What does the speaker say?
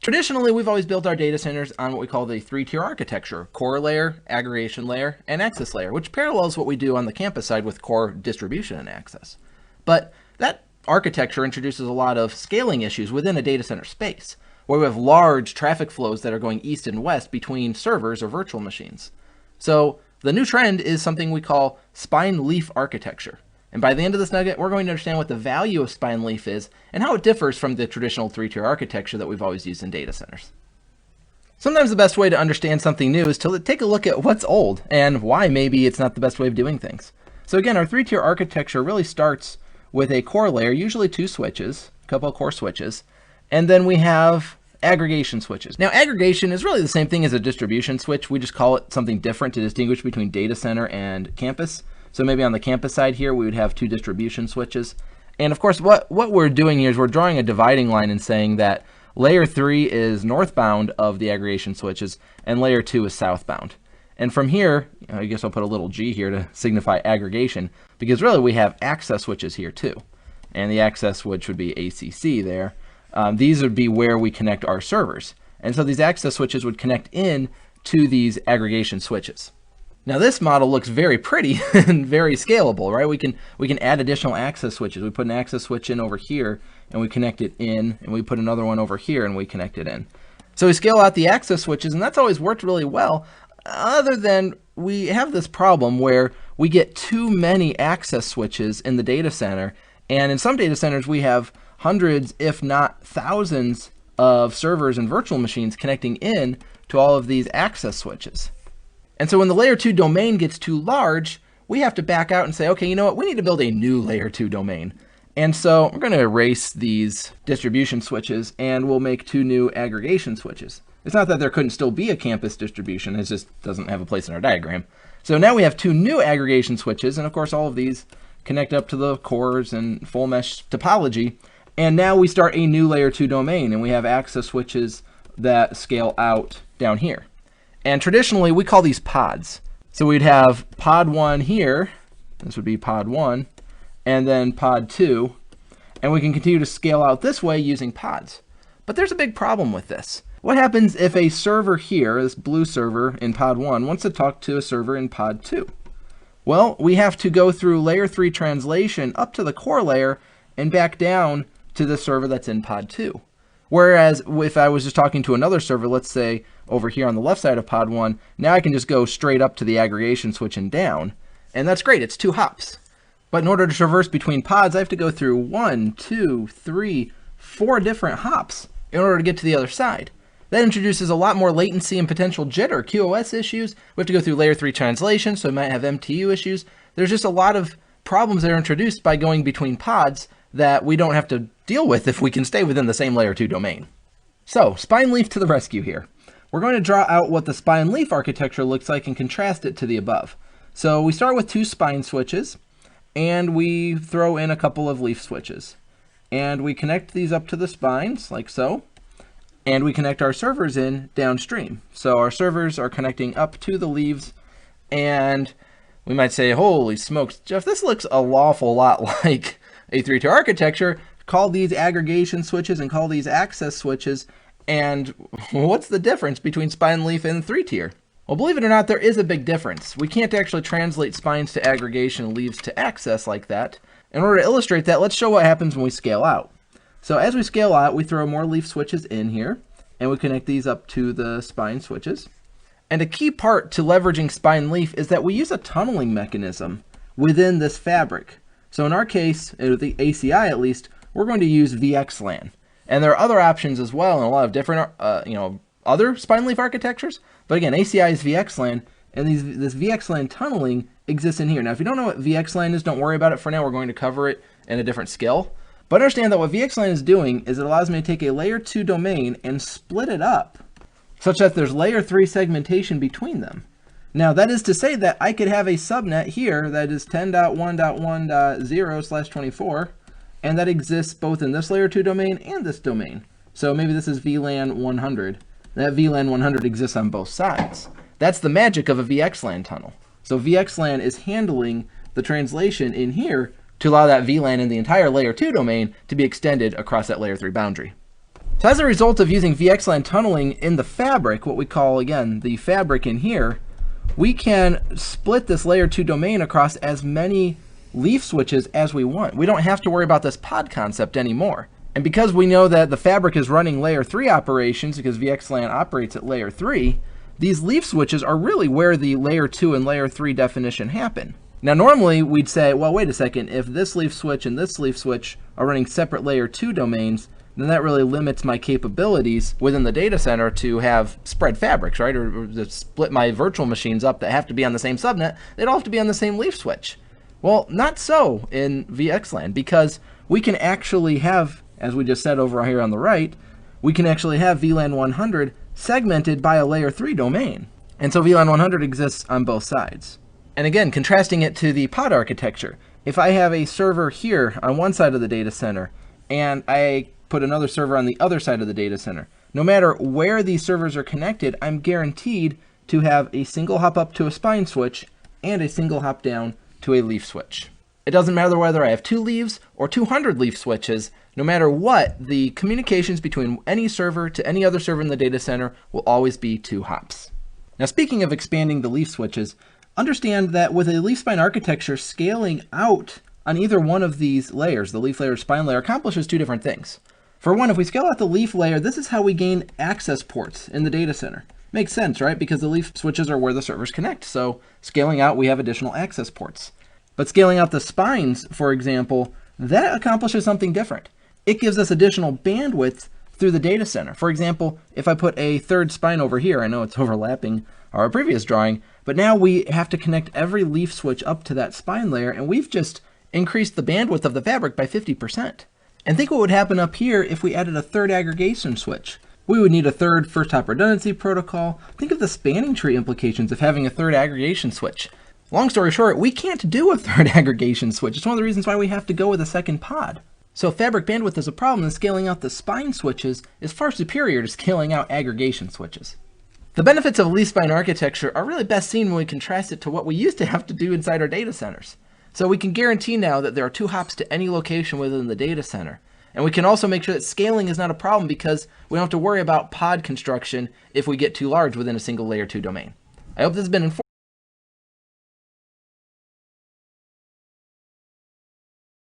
Traditionally, we've always built our data centers on what we call the three-tier architecture: core layer, aggregation layer, and access layer, which parallels what we do on the campus side with core, distribution, and access. But that architecture introduces a lot of scaling issues within a data center space, where we have large traffic flows that are going east and west between servers or virtual machines. So the new trend is something we call spine leaf architecture. And by the end of this nugget, we're going to understand what the value of spine leaf is and how it differs from the traditional three-tier architecture that we've always used in data centers. Sometimes the best way to understand something new is to take a look at what's old and why maybe it's not the best way of doing things. So again, our three-tier architecture really starts with a core layer, usually two switches, a couple of core switches, and then we have aggregation switches. Now, aggregation is really the same thing as a distribution switch. We just call it something different to distinguish between data center and campus. So maybe on the campus side here, we would have two distribution switches. And of course, what we're doing here is we're drawing a dividing line and saying that layer 3 is northbound of the aggregation switches and layer 2 is southbound. And from here, I guess I'll put a little G here to signify aggregation, because really we have access switches here too. And the access switch would be ACC there. These would be where we connect our servers. And so these access switches would connect in to these aggregation switches. Now this model looks very pretty and very scalable, right? We can add additional access switches. We put an access switch in over here and we connect it in, and we put another one over here and we connect it in. So we scale out the access switches, and that's always worked really well, other than we have this problem where we get too many access switches in the data center, and in some data centers we have hundreds, if not thousands, of servers and virtual machines connecting in to all of these access switches. And so when the layer 2 domain gets too large, we have to back out and say, okay, you know what, we need to build a new layer 2 domain. And so we're going to erase these distribution switches and we'll make two new aggregation switches. It's not that there couldn't still be a campus distribution, it just doesn't have a place in our diagram. So now we have two new aggregation switches, and of course all of these connect up to the cores and full mesh topology. And now we start a new layer 2 domain, and we have access switches that scale out down here. And traditionally, we call these pods. So we'd have pod 1 here, this would be pod 1, and then pod 2, and we can continue to scale out this way using pods. But there's a big problem with this. What happens if a server here, this blue server in pod 1, wants to talk to a server in pod 2? Well, we have to go through layer 3 translation up to the core layer and back down to the server that's in pod 2. Whereas if I was just talking to another server, let's say over here on the left side of pod 1, now I can just go straight up to the aggregation switch and down. And that's great, it's 2 hops. But in order to traverse between pods, I have to go through 1, 2, 3, 4 different hops in order to get to the other side. That introduces a lot more latency and potential jitter, QoS issues. We have to go through layer 3 translation, so we might have MTU issues. There's just a lot of problems that are introduced by going between pods that we don't have to deal with if we can stay within the same layer 2 domain. So, spine leaf to the rescue here. We're going to draw out what the spine leaf architecture looks like and contrast it to the above. So we start with 2 spine switches, and we throw in a couple of leaf switches. And we connect these up to the spines, like so. And we connect our servers in downstream. So our servers are connecting up to the leaves, and we might say, holy smokes, Jeff, this looks an awful lot like a 3-tier architecture. Call these aggregation switches and call these access switches, and what's the difference between spine leaf and 3-tier? Well, believe it or not, there is a big difference. We can't actually translate spines to aggregation and leaves to access like that. In order to illustrate that, let's show what happens when we scale out. So as we scale out, we throw more leaf switches in here, and we connect these up to the spine switches. And a key part to leveraging spine leaf is that we use a tunneling mechanism within this fabric. So in our case, with the ACI at least, we're going to use VXLAN. And there are other options as well in a lot of different other spine leaf architectures. But again, ACI is VXLAN, and this VXLAN tunneling exists in here. Now, if you don't know what VXLAN is, don't worry about it for now. We're going to cover it in a different skill. But understand that what VXLAN is doing is it allows me to take a layer 2 domain and split it up such that there's layer 3 segmentation between them. Now, that is to say that I could have a subnet here that is 10.1.1.0/24, and that exists both in this layer 2 domain and this domain. So maybe this is VLAN 100. That VLAN 100 exists on both sides. That's the magic of a VXLAN tunnel. So VXLAN is handling the translation in here to allow that VLAN in the entire layer 2 domain to be extended across that layer 3 boundary. So as a result of using VXLAN tunneling in the fabric, what we call, again, the fabric in here, we can split this layer 2 domain across as many leaf switches as we want. We don't have to worry about this pod concept anymore. And because we know that the fabric is running layer 3 operations, because VXLAN operates at layer 3, these leaf switches are really where the layer 2 and layer 3 definition happen. Now normally we'd say, well, wait a second, if this leaf switch and this leaf switch are running separate layer 2 domains, then that really limits my capabilities within the data center to have spread fabrics, right? Or to split my virtual machines up that have to be on the same subnet. They'd all have to be on the same leaf switch. Well, not so in VXLAN, because we can actually have, as we just said over here on the right, we can actually have VLAN 100 segmented by a layer 3 domain. And so VLAN 100 exists on both sides. And again, contrasting it to the pod architecture, if I have a server here on one side of the data center, and I put another server on the other side of the data center, no matter where these servers are connected, I'm guaranteed to have a single hop up to a spine switch and a single hop down to a leaf switch. It doesn't matter whether I have 2 leaves or 200 leaf switches, no matter what, the communications between any server to any other server in the data center will always be 2 hops. Now, speaking of expanding the leaf switches, understand that with a leaf spine architecture, scaling out on either one of these layers, the leaf layer or spine layer, accomplishes 2 different things. For one, if we scale out the leaf layer, this is how we gain access ports in the data center. Makes sense, right? Because the leaf switches are where the servers connect. So scaling out, we have additional access ports. But scaling out the spines, for example, that accomplishes something different. It gives us additional bandwidth through the data center. For example, if I put a third spine over here, I know it's overlapping our previous drawing, but now we have to connect every leaf switch up to that spine layer, and we've just increased the bandwidth of the fabric by 50%. And think what would happen up here if we added a third aggregation switch. We would need a third first hop redundancy protocol. Think of the spanning tree implications of having a third aggregation switch. Long story short, we can't do a third aggregation switch. It's one of the reasons why we have to go with a second pod. So if fabric bandwidth is a problem, then scaling out the spine switches is far superior to scaling out aggregation switches. The benefits of a leaf spine architecture are really best seen when we contrast it to what we used to have to do inside our data centers. So we can guarantee now that there are 2 hops to any location within the data center. And we can also make sure that scaling is not a problem because we don't have to worry about pod construction if we get too large within a single layer 2 domain. I hope this has been informative.